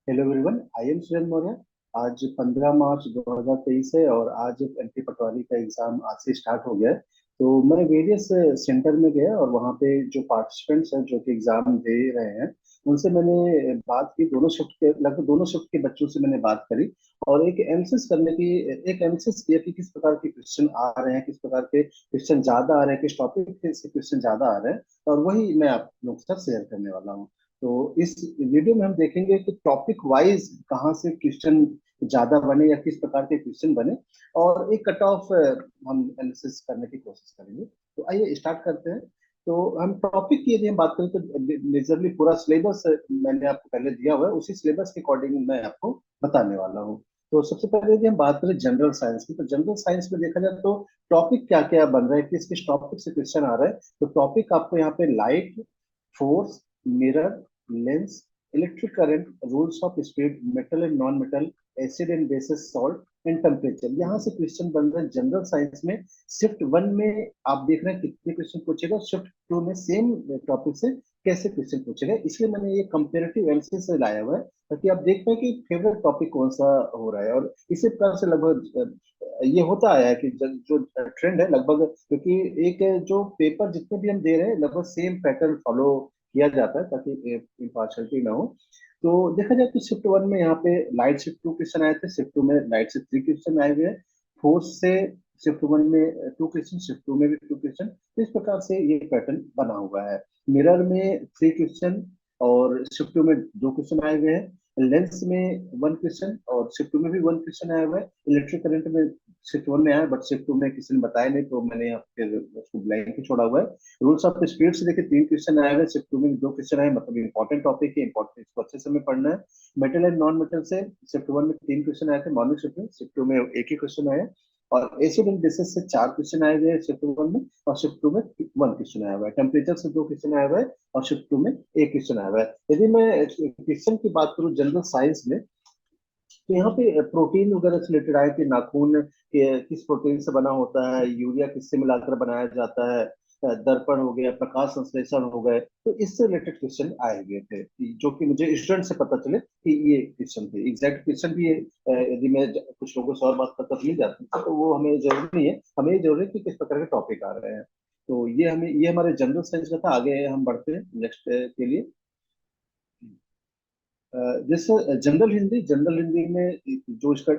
Hello everyone, I am Surendra Maurya. आज 15 मार्च 2023 है और आज एमपी पटवारी का एग्जाम आज से स्टार्ट हो गया है। तो मैं वेरियस सेंटर में गया और वहाँ पे जो पार्टिसिपेंट्स हैं जो कि एग्जाम दे रहे हैं उनसे मैंने बात की। दोनों शिफ्ट के लगभग दोनों शिफ्ट के बच्चों से मैंने बात करी और एक एनालिसिस किया कि किस प्रकार के क्वेश्चन आ रहे हैं, किस प्रकार के क्वेश्चन ज्यादा आ रहे हैं, किस टॉपिक से क्वेश्चन ज्यादा आ रहे हैं। और वही मैं आप लोग के साथ शेयर करने वाला हूँ। तो इस वीडियो में हम देखेंगे कि टॉपिक वाइज कहाँ से क्वेश्चन ज्यादा बने या किस प्रकार के क्वेश्चन बने और एक कट ऑफ हम एनालिसिस करने की कोशिश करेंगे। तो आइए स्टार्ट करते हैं। तो हम टॉपिक की यदि हम बात करें तो मेजरली पूरा सिलेबस मैंने आपको पहले दिया हुआ है, उसी सिलेबस के अकॉर्डिंग मैं आपको बताने वाला हूँ। तो सबसे पहले यदि हम बात करें जनरल साइंस की, तो जनरल साइंस में देखा जाए तो टॉपिक क्या क्या बन रहा है, किस किस टॉपिक से क्वेश्चन आ रहा है। तो टॉपिक आपको यहाँ पे light, force, mirror, lens, electric current, rules of speed, metal and non metal, acid and bases, salt and temperature, यहाँ से क्वेश्चन बन रहे हैं जनरल साइंस में। शिफ्ट वन में आप देख रहे हैं कितने क्वेश्चन पूछेगा, शिफ्ट टू में सेम टॉपिक से कैसे क्वेश्चन पूछेगा। इसलिए मैंने ये कंपेरेटिव एनालिसिस से लाया हुआ है ताकि आप देख पाए कि फेवरेट टॉपिक कौन सा हो रहा है। और इसी प्रकार से लगभग ये होता आया है कि जो ट्रेंड है लगभग, क्योंकि एक जो पेपर जितने भी हम दे रहे हैं लगभग सेम पैटर्न फॉलो किया जाता है ताकि इम्पार्शलिटी ना हो। तो देखा जाए तो शिफ्ट वन में यहाँ पे लाइट से टू क्वेश्चन आए थे, शिफ्ट टू में लाइट से थ्री क्वेश्चन आए हुए हैं, फोर्स से शिफ्ट वन में टू क्वेश्चन, शिफ्ट टू में भी टू क्वेश्चन। तो इस प्रकार से ये पैटर्न बना हुआ है। मिरर में थ्री क्वेश्चन और शिफ्ट टू में दो क्वेश्चन आए हुए हैं। लेंस में वन क्वेश्चन और शिफ्ट टू में भी वन क्वेश्चन आया हुआ है। इलेक्ट्रिक करंट में शिफ्ट वन में आया बट शिफ्ट टू में किसी ने बताया नहीं, तो मैंने यहाँ फिर उसको ब्लैंक ही छोड़ा हुआ है। रूल्स ऑफ स्पीड से देखिए तीन क्वेश्चन आए हुए, शिफ्ट टू में भी दो क्वेश्चन आए, मतलब इंपॉर्टेंट टॉपिक है, इंपॉर्टेंट, इसको अच्छे से हमें पढ़ना है। मेटल एंड नॉन मेटल से शिफ्ट वन में तीन क्वेश्चन आए थे मॉर्निंग शिफ्ट में, शिफ्ट टू में एक ही क्वेश्चन आया। और एसिड एंड बेसिस से चार क्वेश्चन आए हुए हैं शिफ्ट वन में, और शिफ्ट टू में वन क्वेश्चन आया हुआ है। टेम्परेचर से दो क्वेश्चन आया हुआ है और शिफ्ट टू में एक क्वेश्चन आया हुआ है। यदि मैं क्वेश्चन की बात करूं जनरल साइंस में, तो यहाँ पे प्रोटीन वगैरह से रिलेटेड आए कि नाखून किस प्रोटीन से बना होता है, यूरिया किससे मिलाकर बनाया जाता है, दर्पण हो गया, प्रकाश संश्लेषण हो गए। तो इससे रिलेटेड क्वेश्चन आए हुए थे जो कि मुझे स्टूडेंट से पता चले कि ये क्वेश्चन थे। एग्जैक्ट क्वेश्चन भी यदि मैं कुछ लोगों से और बात पता चल जाती तो वो हमें जरूरी नहीं है, हमें ये जरूरी है कि किस प्रकार के टॉपिक आ रहे हैं। तो ये हमारे जनरल साइंस का था। आगे हम बढ़ते हैं नेक्स्ट के लिए। जैसे जनरल हिंदी में जो इसका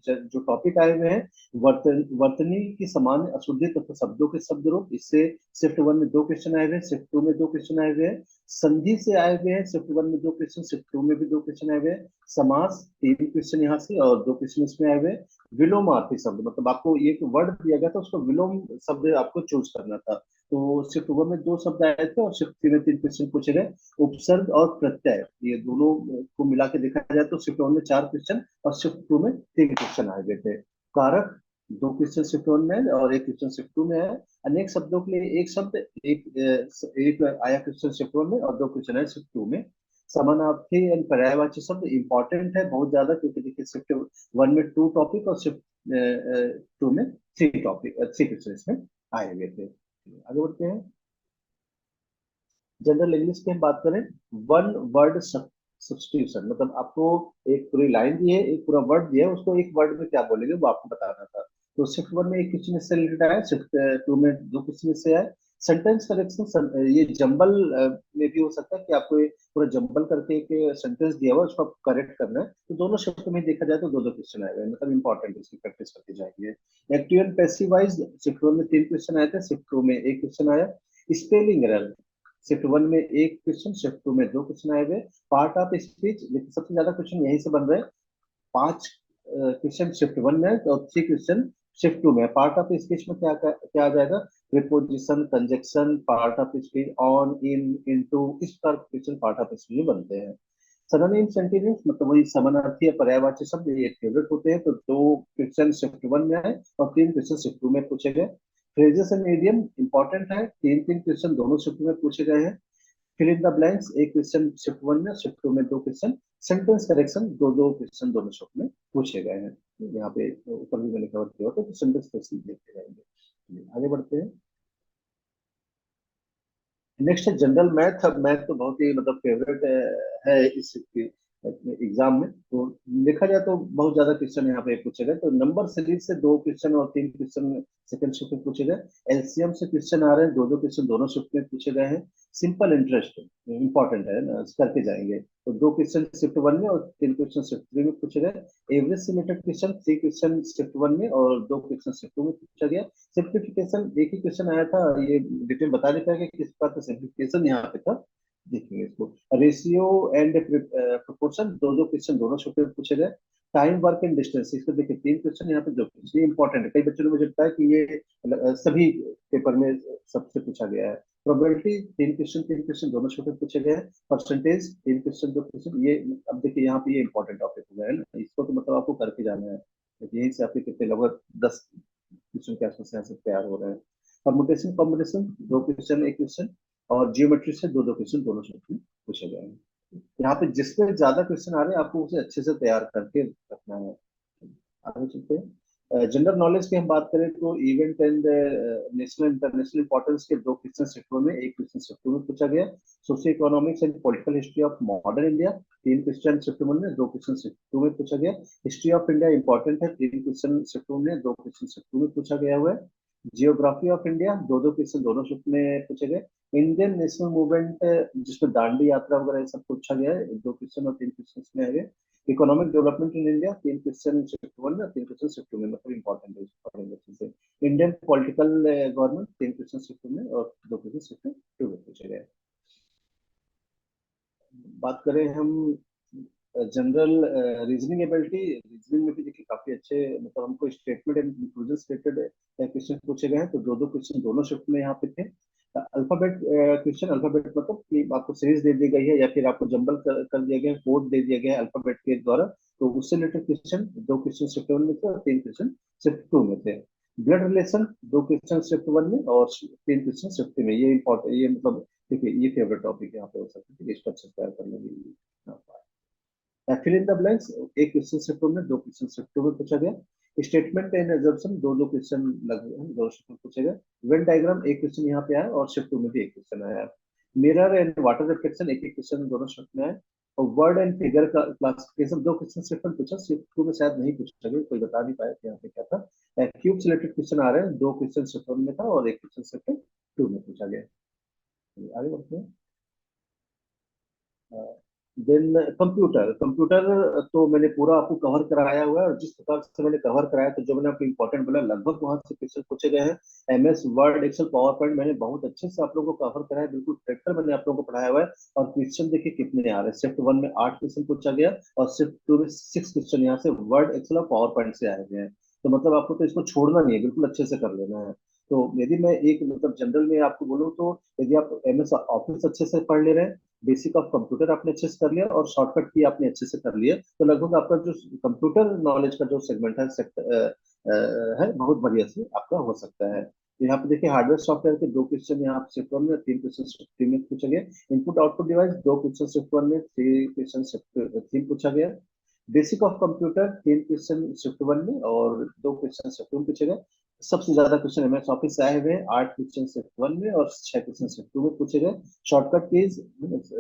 जो टॉपिक आए हुए हैं, वर्तनी की सामान्य अशुद्धि तथा शब्दों के शब्द रूप, इससे शिफ्ट वन में दो क्वेश्चन आए हुए हैं, शिफ्ट टू में दो क्वेश्चन आए हुए हैं। संधि से आए हुए हैं, शिफ्ट वन में दो क्वेश्चन, शिफ्ट टू में भी दो क्वेश्चन आए हुए हैं। समास तीन क्वेश्चन यहाँ से और दो क्वेश्चन इसमें आए हुए हैं। विलोमार्थी शब्द, मतलब आपको एक वर्ड दिया गया था, उसको विलोम शब्द आपको चूज करना था। तो शिफ्ट वन में दो शब्द आए थे और शिफ्ट थ्री में तीन क्वेश्चन पूछे गए। उपसर्ग और प्रत्यय, ये दोनों को मिला के देखा जाए तो शिफ्ट वन में चार क्वेश्चन और शिफ्ट टू में तीन क्वेश्चन आए हुए थे। कारक दो क्वेश्चन शिफ्ट वन में और एक क्वेश्चन शिफ्ट टू में है। अनेक शब्दों के लिए एक शब्द, एक आया क्वेश्चन शिफ्ट वन में और दो क्वेश्चन है शिफ्ट टू में। समानार्थी एंड पर्यायवाची शब्द इंपॉर्टेंट है बहुत ज्यादा, क्योंकि देखिए शिफ्ट वन में टू टॉपिक और शिफ्ट टू में थ्री टॉपिक, थ्री क्वेश्चन इसमें आए हुए थे। आगे बढ़ते हैं। जनरल इंग्लिश की हम बात करें, वन वर्ड सब्स्टिट्यूशन, मतलब आपको एक पूरी लाइन दी है, एक पूरा वर्ड दिया है, उसको एक वर्ड में क्या बोलेंगे वो आपको बताना था। तो शिफ्ट वन में एक क्वेश्चन इससे रिलेटेड आया, शिफ्ट टू में दो क्वेश्चन इससे आए। सेंटेंस करेक्शन, ये जंबल में भी हो सकता है कि आपको ये पूरा जंबल करके एक सेंटेंस दिया हुआ है, उसको आपको करेक्ट करना है। तो दोनों शिफ्ट में देखा जाए तो दो दो क्वेश्चन आए हुए हैं, मतलब इंपॉर्टेंट, इसकी प्रैक्टिस करके जाएंगे। Active and passive wise shift one में तीन क्वेश्चन आए थे, शिफ्ट टू में एक क्वेश्चन आया। स्पेलिंग एरर शिफ्ट वन में एक क्वेश्चन, शिफ्ट टू में दो क्वेश्चन आए हुए। पार्ट ऑफ स्पीच, लेकिन सबसे ज्यादा क्वेश्चन यहीं से बन रहे हैं। पांच क्वेश्चन शिफ्ट वन में और थ्री क्वेश्चन शिफ्ट टू में। पार्ट ऑफ स्पीच में क्या क्या आ जाएगा, preposition, conjunction, part of speech, on, in, into, इस पर क्वेश्चन पार्ट ऑफ स्पीच में बनते हैं। सनोनिम सेंटीनियम, मतलब वही समानार्थी या पर्यायवाची शब्द, ये फेवरेट होते हैं। तो दो क्वेश्चन शिफ्ट वन में आए और तीन क्वेश्चन शिफ्ट टू में पूछे गए। फ्रेजेस एंड इडियम इंपॉर्टेंट है, तीन तीन क्वेश्चन दोनों शिफ्ट में पूछे गए हैं। फिल इन द ब्लैंक्स एक क्वेश्चन शिफ्ट वन में, शिफ्ट टू में दो क्वेश्चन। सेंटेंस करेक्शन दो दो क्वेश्चन दोनों शिफ्ट में पूछे गए हैं। यहाँ पे ऊपर भी मैंने कवर किया होता है, तो सेंटेंस करेक्शन देखते जाएंगे। आगे बढ़ते हैं। नेक्स्ट है जनरल मैथ। अब मैथ तो बहुत ही मतलब फेवरेट है इस एग्जाम में। तो देखा जाए तो बहुत ज्यादा क्वेश्चन यहाँ पे पूछे गए। तो नंबर सीरीज से 2 क्वेश्चन और 3 क्वेश्चन सेकंड शिफ्ट में पूछे गए। एलसीएम से क्वेश्चन आ रहे हैं, 2 2 क्वेश्चन दोनों शिफ्ट में पूछे गए हैं। सिंपल इंटरेस्ट इंपॉर्टेंट है ना, करके जाएंगे। तो 2 क्वेश्चन शिफ्ट वन में और 3 क्वेश्चन शिफ्ट थ्री में पूछे गए। एवरेज से related question 3 question shift one में और 2 क्वेश्चन शिफ्ट टू में पूछा गया। सिंप्लीफिकेशन एक ही क्वेश्चन आया था, ये डिटेल बता देता है कि किस बात का सिंप्लीफिकेशन यहाँ पे था। देखेंगे इसको। रेशियो एंड प्रोपोर्शन, 2 2 क्वेश्चन दोनों शिफ्ट में पूछे गए। टाइम वर्क एंड डिस्टेंस, इसको देखिए 3 क्वेश्चन यहाँ पे 2 क्वेश्चन, ये इंपॉर्टेंट है। कई बच्चों ने मुझे लगता है कि ये सभी पेपर में सबसे पूछा गया है। प्रोबेबिलिटी 3 क्वेश्चन दोनों शिफ्ट में पूछे गए हैं। परसेंटेज 3 क्वेश्चन 2 क्वेश्चन, ये अब देखिए यहाँ पे ये इंपॉर्टेंट टॉपिक हो गया है ना, इसको तो मतलब आपको करके जाना है। तो यही से आपके कितने लगभग 10 क्वेश्चन के आसपास यहाँ से तैयार हो रहे हैं। परमुटेशन कॉम्बिनेशन 2 क्वेश्चन 1 क्वेश्चन, और जियोमेट्री से 2 2 क्वेश्चन दोनों शिफ्ट में पूछे गए हैं। यहाँ पे जिसपे ज्यादा क्वेश्चन आ रहे हैं आपको उसे अच्छे से तैयार करके रखना है। आगे चलते हैं। जनरल नॉलेज की हम बात करें तो event and national international importance के 2 क्वेश्चन शिफ्टों में, 1 क्वेश्चन शिफ्ट में पूछा गया। Socio economics and political history of modern India 3 question shift में, 2 क्वेश्चन शिफ्ट में पूछा गया। हिस्ट्री ऑफ इंडिया इंपॉर्टेंट है, 3 क्वेश्चन शिफ्ट में, 2 क्वेश्चन शिफ्ट में पूछा गया हुआ है। जियोग्राफी ऑफ इंडिया 2 2 क्वेश्चन दोनों शिफ्ट में पूछे गए। इंडियन नेशनल मूवमेंट जिसमें दांडी यात्रा वगैरह ये सब पूछा गया है, 2 क्वेश्चन और 3 क्वेश्चन में आएंगे। Economic development in India 3 question shift one में, 3 क्वेश्चन शिफ्ट टू में, मतलब इंपॉर्टेंट है इसको पढ़ेंगे अच्छे से। Indian political government 3 question shift में और 2 क्वेश्चन शिफ्ट टू में पूछे गए। बात करें हम जनरल रीजनिंग एबिलिटी, रीजनिंग में भी देखिए काफी अच्छे, मतलब हमको statement and inclusion related question पूछे गए हैं। तो 2 2 क्वेश्चन दोनों शिफ्ट में यहाँ पे थे। अल्फाबेट क्वेश्चन, अल्फाबेट मतलब कि आपको सीरीज दे दी गई है या फिर आपको जंबल कर दिया गया है, कोड दे दिया गया है अल्फाबेट के द्वारा। तो उससे related question 2 question shift one में थे और 3 क्वेश्चन शिफ्ट टू में थे। Blood relation 2 question shift one में और 3 क्वेश्चन शिफ्ट में, ये इम्पोर्टेंट, ये मतलब देखिए ये फेवरेट टॉपिक यहाँ पे हो सकता है, इसको अच्छे से तैयार करने के लिए। Fill in the blanks 1 question shift में, 2 क्वेश्चन शिफ्ट में पूछा गया। स्टेटमेंट एंड एजम्पशन 2 2 क्वेश्चन लगभग 2 शिफ्ट में पूछे गए। वेन डायग्राम 1 क्वेश्चन यहाँ पे आया और शिफ्ट टू में भी 1 क्वेश्चन आया। Mirror and water reflection 1 1 question दोनों शिफ्ट में आए। और वर्ड एंड फिगर का क्लासिफिकेशन 2 क्वेश्चन शिफ्ट में पूछा, शिफ्ट टू में शायद नहीं पूछा गया, कोई बता नहीं पाया कि यहाँ पे क्या था। क्यूब से रिलेटेड क्वेश्चन आ रहे हैं, 2 क्वेश्चन शिफ्ट वन में था और 1 क्वेश्चन शिफ्ट टू में पूछा गया। आगे बढ़ते हैं। देन कंप्यूटर, कंप्यूटर तो मैंने पूरा आपको कवर कराया हुआ है, और जिस प्रकार से मैंने कवर कराया तो जो मैंने आपको इंपॉर्टेंट बोला लगभग वहां से क्वेश्चन पूछे गए हैं। MS Word Excel PowerPoint मैंने बहुत अच्छे से आप लोगों को कवर कराया, बिल्कुल ट्रैक्टर मैंने आप लोगों को पढ़ाया हुआ है। और क्वेश्चन देखिए कितने आ रहे हैं, शिफ्ट वन में 8 क्वेश्चन पूछा गया और शिफ्ट टू में 6 क्वेश्चन यहाँ से वर्ड एक्सेल और पावर पॉइंट से आए हुए हैं। तो मतलब आपको तो इसको छोड़ना नहीं है, बिल्कुल अच्छे से कर लेना है। तो यदि मैं एक मतलब जनरल में आपको बोलूँ तो यदि आप एमएस ऑफिस अच्छे से पढ़ ले रहे हैं, बेसिक ऑफ कंप्यूटर आपने अच्छे से कर लिया और शॉर्टकट की आपने अच्छे से कर लिया, तो लगभग आपका जो कंप्यूटर नॉलेज का जो सेगमेंट है है बहुत बढ़िया से आपका हो सकता है। तो यहाँ पे देखिए हार्डवेयर सॉफ्टवेयर के 2 क्वेश्चन यहाँ शिफ्ट वन में, 3 क्वेश्चन शिफ्ट थ्री में पूछा गया। Input output device 2 question shift one में, 3 क्वेश्चन शिफ्ट थ्री पूछा गया। Basic of computer 3 question shift one में और 2 क्वेश्चन शिफ्ट में पूछे गए। सबसे ज्यादा क्वेश्चन एमएस ऑफिस से आए हुए हैं, 8 क्वेश्चन शिफ्ट वन में और 6 क्वेश्चन शिफ्ट टू में पूछे गए। शॉर्टकट कीज,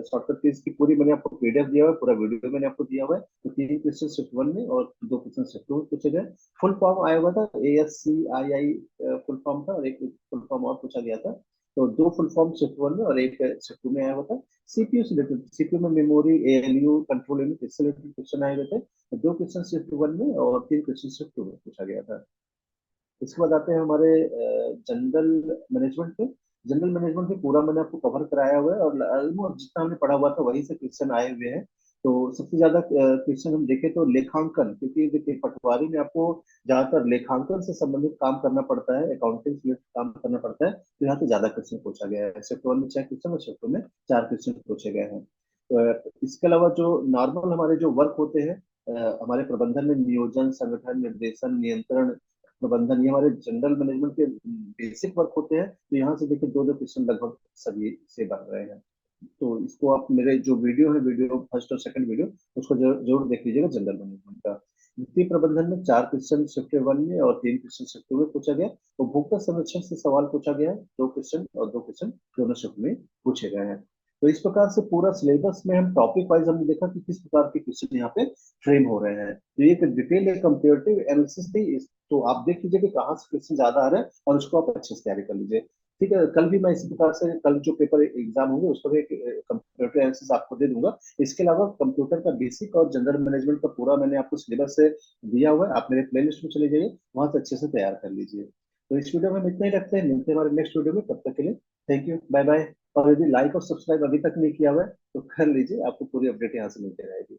शॉर्टकट कीज की पूरी मैंने आपको पीडीएफ दिया हुआ है, पूरा वीडियो मैंने आपको दिया हुआ है। तो 3 क्वेश्चन शिफ्ट वन में और 2 क्वेश्चन शिफ्ट टू में पूछे गए। फुल फॉर्म आया हुआ था, ASCII फुल फॉर्म था, और एक फुल फॉर्म और पूछा गया था। तो 2 फुल फॉर्म शिफ्ट वन में और एक शिफ्ट टू में आया हुआ था। सीपीयू से रिलेटेड, सीपीयू में मेमोरी, ALU, कंट्रोल यूनिट, इससे रिलेटेड क्वेश्चन आए हुए थे। 2 क्वेश्चन शिफ्ट वन में और 3 क्वेश्चन शिफ्ट टू में पूछा गया था। इसके बाद आते हैं हमारे जनरल मैनेजमेंट पे। जनरल मैनेजमेंट में पूरा मैंने आपको कवर कराया हुआ है और ऑलमोस्ट जितना हमने पढ़ा हुआ था वहीं से क्वेश्चन आए हुए हैं। तो सबसे ज्यादा क्वेश्चन हम देखें तो लेखांकन, क्योंकि देखिए पटवारी में आपको ज्यादातर लेखांकन से संबंधित काम करना पड़ता है, अकाउंटिंग से काम करना पड़ता है, तो यहाँ पे ज्यादा क्वेश्चन पूछा गया है। शिफ्ट वन में 6 क्वेश्चन और शिफ्ट टू में 4 क्वेश्चन पूछे गए हैं। इसके अलावा जो नॉर्मल हमारे जो वर्क होते हैं हमारे प्रबंधन में, नियोजन, संगठन, निर्देशन, नियंत्रण, प्रबंधन, ये हमारे जनरल मैनेजमेंट के बेसिक वर्क होते हैं। तो यहाँ से देखिए 2 2 क्वेश्चन लगभग सभी से बन रहे हैं। तो इसको आप मेरे जो वीडियो है, वीडियो फर्स्ट और सेकंड वीडियो, उसको जरूर जरूर देख लीजिएगा जनरल मैनेजमेंट का। वित्तीय प्रबंधन में 4 क्वेश्चन शिफ्ट वन में और 3 क्वेश्चन शिफ्ट टू में पूछा गया। उपभोक्ता संरक्षण से सवाल पूछा गया है, 2 क्वेश्चन और 2 क्वेश्चन दोनों शिफ्ट में पूछे गए हैं। तो इस प्रकार से पूरा सिलेबस में हम टॉपिक वाइज हमने देखा कि किस प्रकार के क्वेश्चन यहाँ पे फ्रेम हो रहे हैं। तो ये एक डिटेल एक कंपेरेटिव एनालिसिस थी तो आप देख लीजिए कि कहाँ से क्वेश्चन ज्यादा आ रहे हैं और उसको आप अच्छे से तैयारी कर लीजिए। ठीक है, कल भी मैं इसी प्रकार से कल जो पेपर एग्जाम होंगे उस पर एक कंप्यूटर एनालिसिस आपको दे दूंगा। इसके अलावा कंप्यूटर का बेसिक और जनरल मैनेजमेंट का पूरा मैंने आपको सिलेबस से दिया हुआ है, आप मेरे प्ले लिस्ट में चले जाइए, वहां से अच्छे से तैयार कर लीजिए। तो इस वीडियो में हम इतना ही रखते हैं, मिलते हैं हमारे नेक्स्ट वीडियो में, तब तक के लिए थैंक यू, बाय बाय। और यदि लाइक और सब्सक्राइब अभी तक नहीं किया हुआ है तो कर लीजिए, आपको पूरी अपडेट यहाँ से मिलती रहेगी।